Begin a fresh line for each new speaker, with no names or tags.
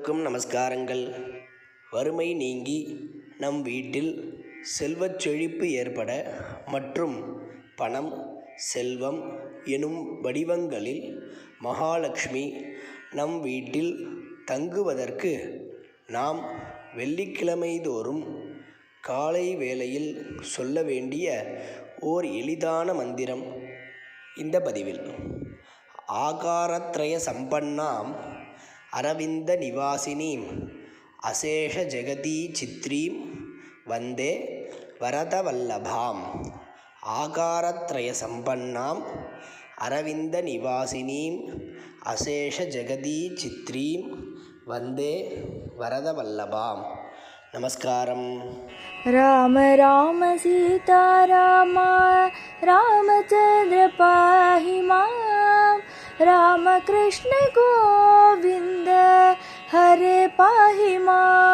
அனைவருக்கும் நமஸ்காரங்கள். வறுமை நீங்கி நம் வீட்டில் செல்வச் செழிப்பு ஏற்பட மற்றும் பணம், செல்வம் எனும் வடிவங்களில் மகாலட்சுமி நம் வீட்டில் தங்குவதற்கு நாம் வெள்ளிக்கிழமை தோறும் காலை வேளையில் சொல்ல வேண்டிய ஓர் எளிதான மந்திரம் இந்த பதிவில். ஆகாரத்ரய சம்பன்னாம் அரவிந்த நிவாசினீம் அசேஷ ஜெகதி சித்ரீம் வந்தே வரதவல்லபாம். ஆகாரத்ரய சம்பன்னாம் அரவிந்த நிவாசினீம் அசேஷ ஜெகதி சித்ரீம் வந்தே வரதவல்லபாம். நமஸ்காரம்.
राम राम सीता राम रामचंद्र पाहि मां. राम कृष्ण गोविंद हरे पाहि मां.